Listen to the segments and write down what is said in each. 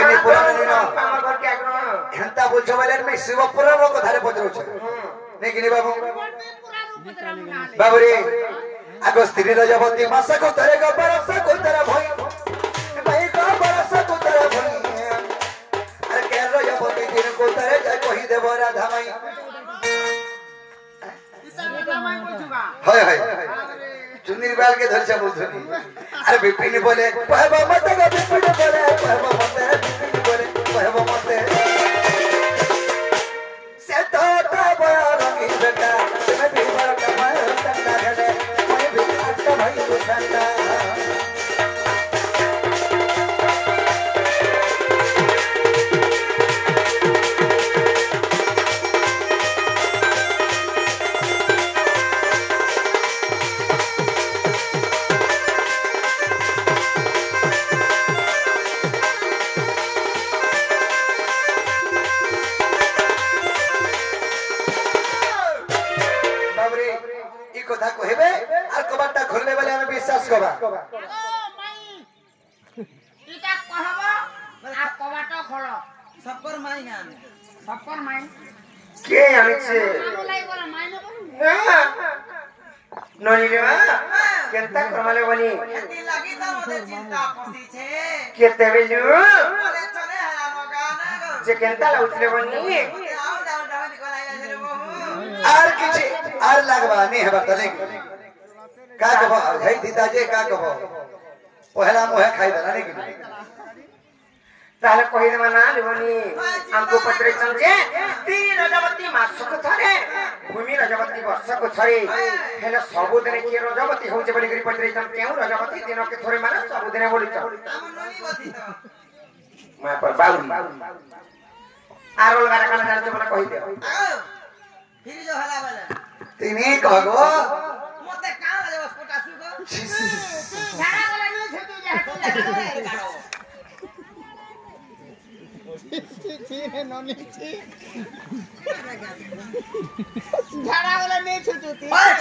एने पुराण दिन हमर घर के आग्रह हेंता बोल छबले में शिव पुराण रो कथा रे पत्रो छ नै किने बाबू बाबू रे आगो स्त्री रजवती मास को तरे को बरस को तरे भई भाई को बरस को तरे भई अरे के रजवती दिन को तरे जाय कहि देबो राधा माई हाय हाय चुन्नी बाल के धरछा बोलथनी अरे बिपिन बोले कहबो मत ग बिपिन बोले कहबो मत बिपिन बोले कहबो मत से तो बया रंगी बेटा मैं भी बार कमाए संगा गले मैं भी आट भाई को संगा কথা কইবে আর কবারটা খুলবে বলে আমি বিশ্বাস করবা ও মাই ইটা কহব আর কবারটা খোল সবকর মাই না সবকর মাই কে আনিছে আমলাই বলা মাই না কোন ননি রে কেনতা করমালে বনি এতি লাগি তো মতে চিন্তা পসিছে কেতে বেলু বলে চলে হারানো গানা যে কেনতা লাউতলে বনি দাও দাও দাও নিকলাই আছে রে বাবু আর কিছু আর লাগবা নি হেবা তলে का कहो भाई दीदा जे का कहो पहला मोहे खाई देना नहीं ताले कहि देमा ना लेबनी हमको पत्रे समझे तीन रजवती मास को थरे भूमि रजवती वर्ष को थरे हेले सबु दिन के रजवती होजे बोली करी पत्रे सम केउ रजवती दिन के थरे माने सबु दिन बोली छ हम ननी बती तो मैं पर बाउरी आरोल गाना गाना जान तो कहि दे फिर जो हला वाला तिनी कहगो मते का लगे बस कोटा सुको झाड़ा वाला नहीं छेतु जा तू लगा गाड़ो ठीक है ननी ठीक झाड़ा वाला नहीं छेतुती ओए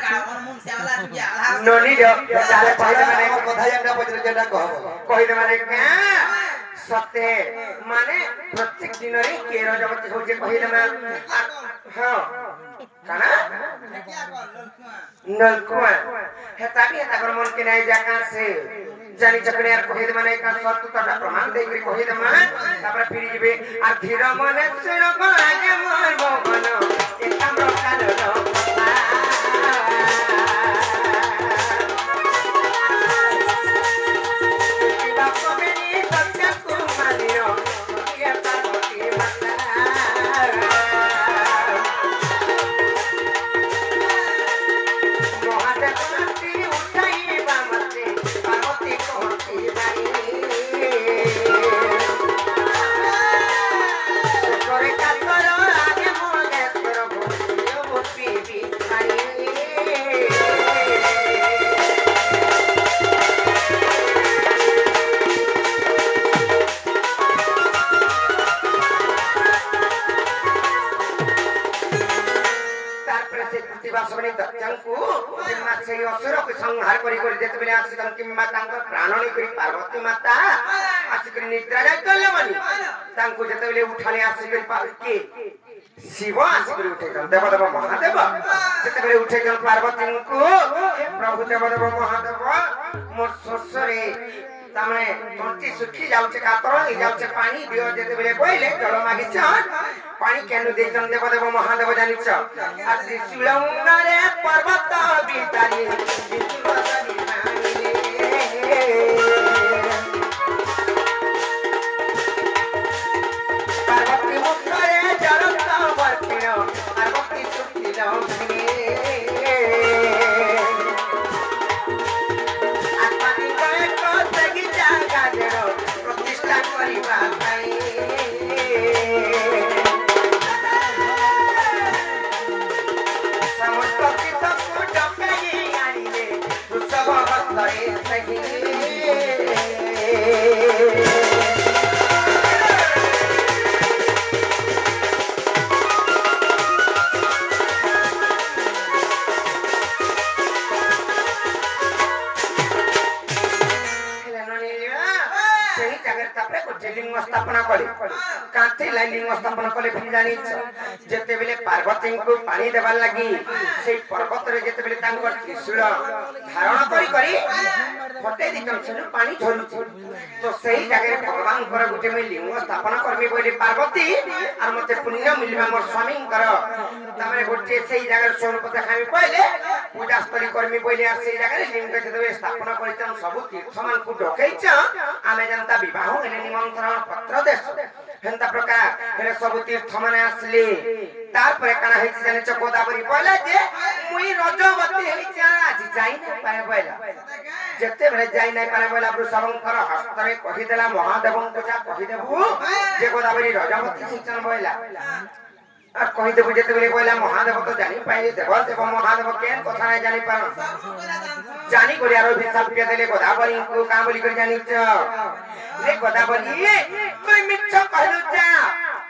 का और मुंह से वाला तुया ननी दे ताले कहि दे माने कथा हमरा पत्र जेटा कहबो कहि दे माने का सत्य माने प्रत्येक दिन रे के रजवती होजे कहि दे माने हां काना नलकुआ हेता भी हेता कर मन के नहीं जाका से जानी चकने यार कहि दे माने का सत्य तटा प्रमाण दे करी कहि दे माने तापर फिरि जेबे आ धीर मने सुनो को आगे मोर भवन एका प्रकार रो संहार करी करी देते बेले आसी तन कि माता प्राण नहीं करी पार्वती माता आसी करी निद्रा जाय कले बनी तांको जते बेले उठाले आसी करी के शिव आसी करी उठे गन देवदेव महादेव जते बेले उठे गन पार्वती को प्रभु देवदेव महादेव मोर ससरे तामने तंती सुखी जाउचे कातर इ जाउचे पानी दियो जते बेले कोइले जल मागिछ पानी केनु दे जन देवदेव महादेव जानिछ आ त्रिशूलमुना रे पर्वत बितानी पार्वती मुखरे जलता वर्तिनो पार्वती सुखी जाउनी आत्मानी गए को तगी जागा जरो प्रतिष्ठा करिबा भाई समस्त तीर्थ को डकाई आनिले तापरे गोटे लिंग स्थापना कले कांथे लिंग स्थापना कले फिर जानी जेते बेले पार्वती को पानी देबार लगी से पर्वत रे जेते बेले तांकर त्रिशूल धारण करी फटे दितन से पानी झलु तो सही जगह भगवान कर गोटे में लिंग स्थापना करबे बोले पार्वती और मते पुण्य मिलबा मोर स्वामी कर तमरे गोटे सही जगह स्वरूप देखाबे पहिले पूजा स्थली करमी बोले आ सही जगह लिंग के जेते स्थापना करितन सब तीर्थ मान को डकैछ आमे जनता विवाह हेले निमंत्रण पत्र देस हेंता प्रकार हेले सब तीर्थ माने आसले तार पर काना हेछि जाने गोदावरी पहला जे मुई रजवती हेछि आज जाई न पाए पहला जते बेले जाई नै पाए पहला वृषभंकर हस्तरे कहि देला महादेवं को जा कहि देबु जे गोदावरी रजवती हेछन पहला आ कहि देबु जते बेले पहला महादेव तो जानि पाइले देव देव महादेव केन कथा नै जानि पार जानी गोलियार अभिशाप पे देले गोदावरी को का बोली कर जानी छ रे गोदावरी तुई मिछ कहलु जा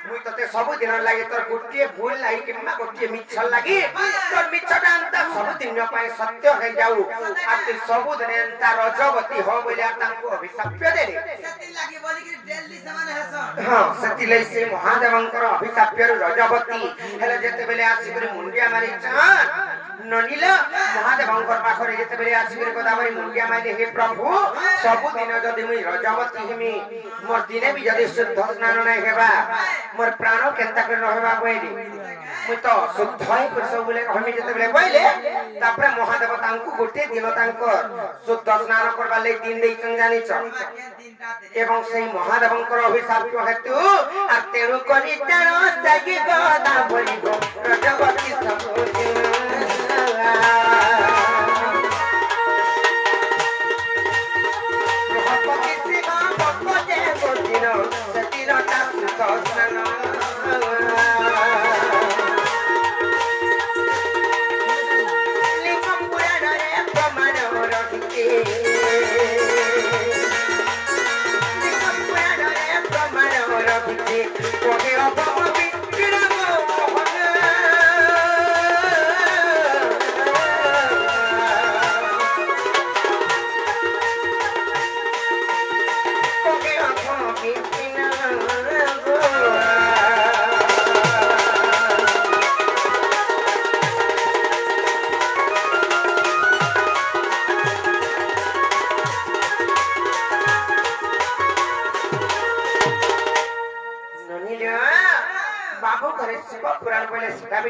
मुई तते सब दिन लागि तोर गोटिए भूल लागि किमा गोटिए मिछ लागि तोर मिछटा अंत सब दिन पाए सत्य हे जाऊ आ तू सब दिन अंत रजवती हो बोलिया तांको अभिशाप पे देले सती लागि बोली कि दिल्ली समान हस हां सती लई से महादेवंकर अभिशाप पे रजवती हेले जेते बेले आसी करी मुंडिया मारी छ ननिल महादेवंकर पाखरे जेते बेले आसी करी गोदावरी मुंडिया मारी हे प्रभु सब दिन जदी मुई रजवती हेमी मोर दिने भी जदी शुद्ध स्नान नै हेबा मोर प्राण केनता कर रहबा बोइली मुई तो शुद्ध है पुरुष बोले हमी जेते बेले बोइले तापरे महादेव तांको गोटे दिन तांको शुद्ध स्नान करबा ले दिन देई चं जानि छ एवं सही महादेवंकर अभिशाप हेतु आ तेरु करी तेरो जागी गोदावरी गो रजवती सब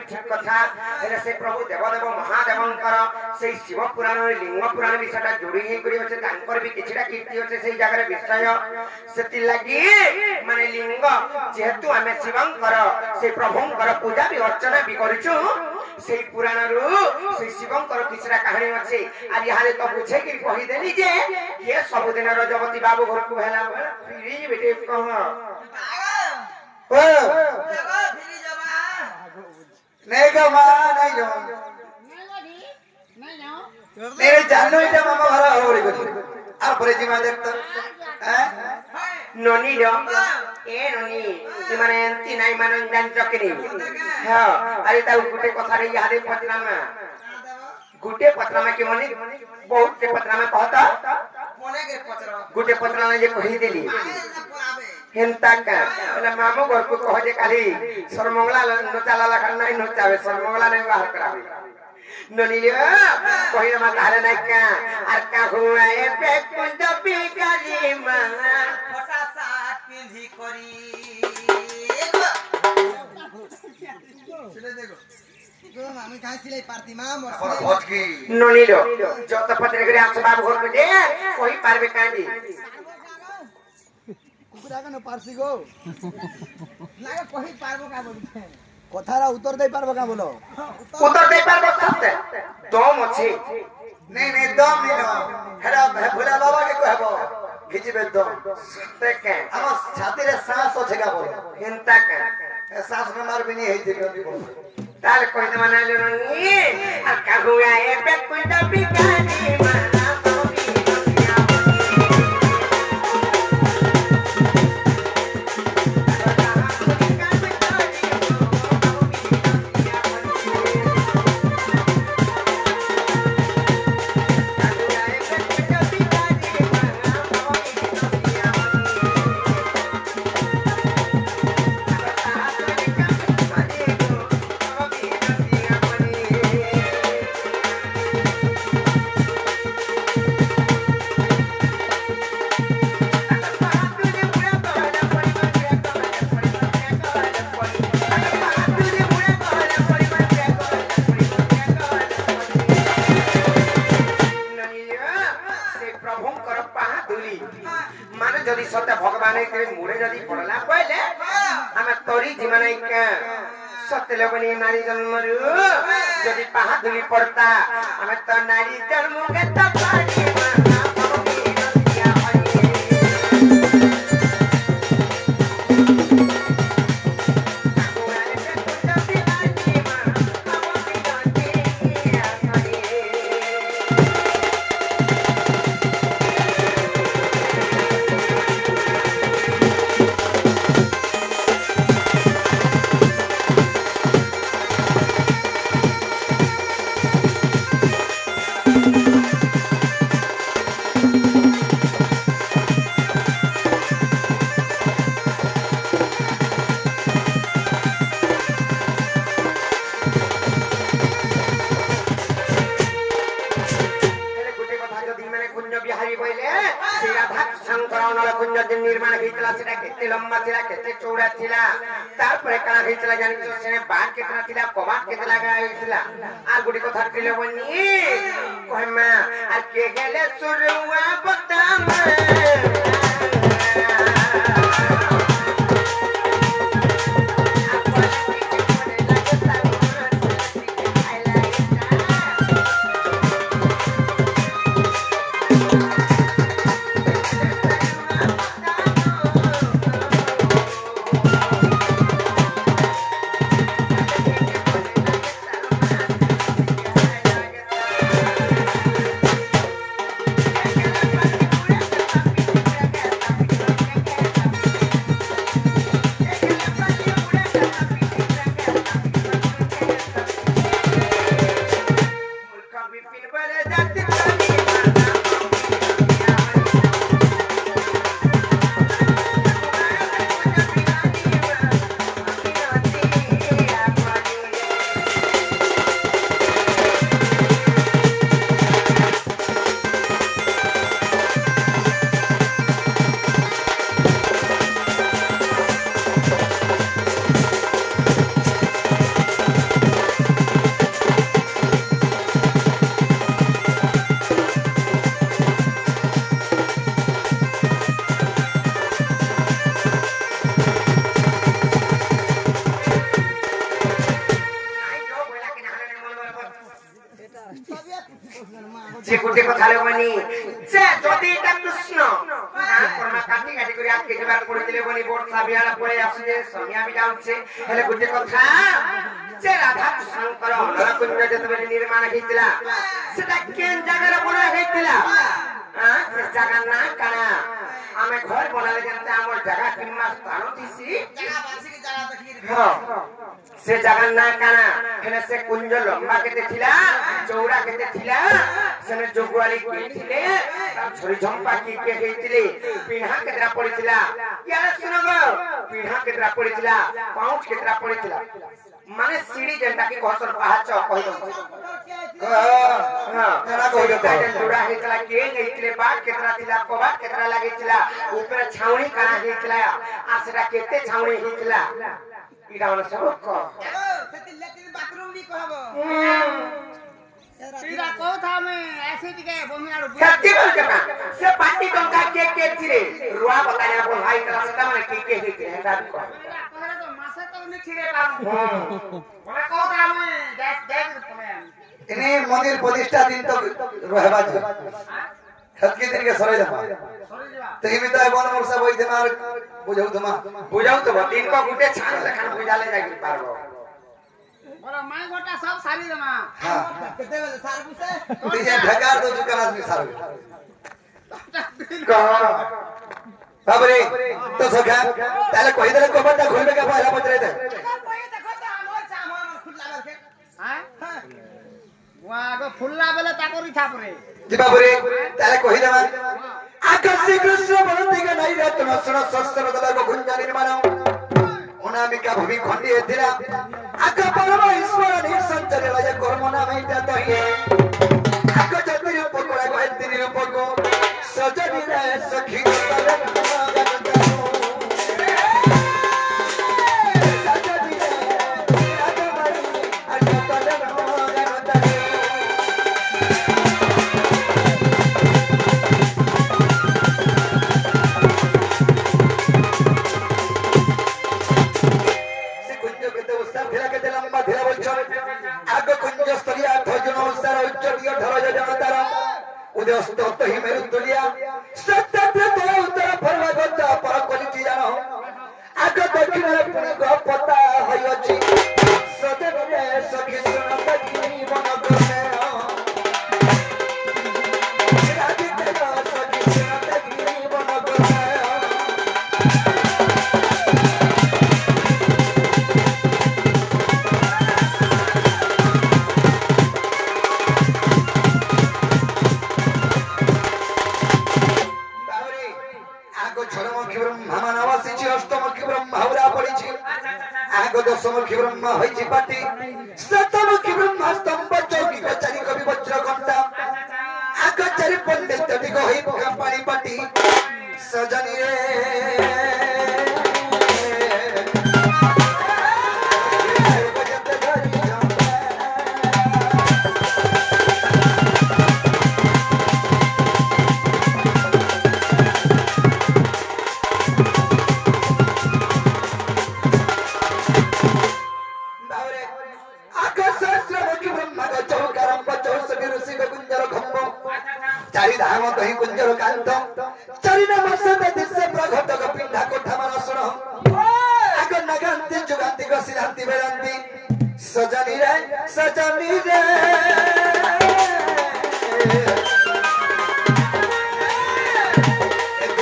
ठीक कथा हेले से प्रभु देवदेव महादेवंकर से शिव पुराण लिंग पुराण विषयटा जोड़ी हे करी होचे तांकर भी किछटा कीर्ति होचे सेही जगह विषय सेति लागि माने लिंग जेहेतु आमे शिवंकर से प्रभुंकर पूजा भी अर्चना भी करिछु सेही पुराण रु से शिवंकर किछटा कहानी होचे आ यहारे तो पूछे कि कहि देली जे ये सब दिन रजवती बाबू घर को हेला फिरी बेटे कह ओ नहीं का मां नहीं जो नहीं जानो इटा मामा भरा हो रे को आ परे जी मा देखता हैं नोनी लो ए नोनी इ माने एंती नाही मानन जान चकनी हां अरे ता गुटे कथा रे यादे पतरामा गुटे पतरामा के मने बहुत के पतरामा कहता कोने के पतरा गुटे पतरामा जे कहि देली हेंता का એટલે મામો ઘર को कह जे काली सरमंगला नचाला लखन नहीं नचावे सरमंगला नहीं बाहर करावे ननिले कहि मा धारे नहीं का आर का हुआ ए पे कुंड बिगाली मा फटा साथ पिंधी करी चले देखो तो আমি কাইছিলাই পারতি মা মোর ভোজ কি ননিলো যত পত্রে করে আছ বাবু ঘর কে দে কই পারবে কাঁদি कुकुरा न पारसी गो लागे कहि पारबो का बोलते कथारा उत्तर दे पारबो का बोलो उत्तर दे पारबो सत्य दम अछि नहीं नहीं दम नहीं नो हेरा भोला बाबा के कहबो घिचबे दम सत्य के हम छाती रे सांस होछे का बोलो हिंता के सांस में मार भी नहीं है जे बोलो ताल कोई त मना ले नी आ का हुआ ए पे कुंड बिगानी माना भगवान के मुड़े जदी पड़ला पहले हमें तोरी जीवन के सत्य बनी नारी जन्म जदी बहादुरी पड़ता हमें तो नारी जन्म के तबारी निर्माण हेतला सेटा केते लंबा थिला केते चौड़ा थिला तार परे काना हेतला जानि सेने बाग केतना थिला कबाट केते लगा हेतला आ गुडी कथा कइले बनी कहमा आ के गेले सुरुआ बदाम जे गुटे को थाले बनी से जदी ता कृष्ण कोना काटी काटी करी आके जेबार पड़िले बनी बोर्सा बियाला पळे आसी समिया भी जाउछे हेले गुटे कथा जे राधा कृष्ण कर नरकुंज जतबे निर्माण हेतिला सेटा केन जगह बना हेतिला से जगह ना काना हमें घर बनाले जनते हमर जगह किम्मा स्थान दिसी जगह बासी की जगह देखि हां से जगह ना काना हेले से कुंज लंबा केते थिला चौड़ा केते थिला सेने जोगवाली के थिले छोरी झंपा की के हेतिले पिन्हा केतरा पड़िथिला यार सुनगो पिन्हा केतरा पड़िथिला पाउच केतरा पड़िथिला माने सीढ़ी जनता की घसर पहाच कहि दो हां केना कहि दो जोड़ा हेतला के हेतिले बाट केतरा थिला कबाट केतरा लागिथिला ऊपर छाउणी काना हेतिला आ सेटा केते छाउणी हेतिला इडा मन सब को सेति लेट्रिन बाथरूम भी कहबो तीरा को था मैं ऐसे टिके बोमिनाडू सत्य बोल का से पार्टी टंका के थिरे रुआ बताया बोल भाई तरह से माने के हेतिले हेता को कहरा तो मासे तो नहीं छिरे पाऊ बोला को था मैं देख पले इने मंदिर प्रतिष्ठा दिन तक रहबा छ खत के दिन के सरे दमा तो हिमी तो बन मोर सब होई मार बुझाऊ तो दिन को गुटे छान लखन बुझाले जागी पारबो बोला मैं गोटा सब सारी दमा हां केते बेले सार पुसे दिजे ढकार दो दुकान आदमी सार कह बाबरे तो सखा ताले कहि देले कोबटा घुरबे का पहला पचरे दे देखो तो हमर सामन खुला बरके हां वागो फुल्ला बेले ताकोरी छापरे जी बाबरे ताले कहि देमा आकाशी कृष्ण बलती का नहीं रत्न सुन शस्त्र दला को गुंजा निर्माण अनामिका भूमि खंडी हेतिला आका परम ईश्वर नि संचर लय कर्म नाम इटा तहिए आका जति रूप कोला को हेति रूप को सजनी रे सखी दशमुखी ब्रह्मा मानवासी अष्टमुखी ब्रह्मा हुरा पड़ी आग दशमुखी ब्रह्मा होई पाटी शतमुखी ब्रह्मा स्तंभ चौकी कचारी कवि वज्र घंटा आग चारि पंडित टिक होई पानी पाटी सजनी रे चारि धाम कहीं कुंजर कांत चारि नाम सदा दिशे प्रघटक पिंडा कोठा मन सुन आग नगांति जुगांति को सिद्धांति वेदांति सजनी रे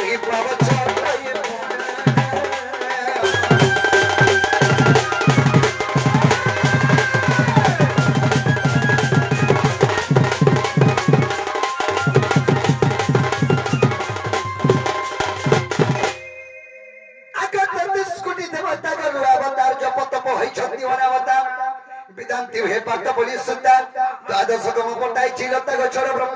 एक प्रवचन वेदांति हे पाठ बोली सुद्धा द्वादश गम पटाई चिलता गछर ब्रह्म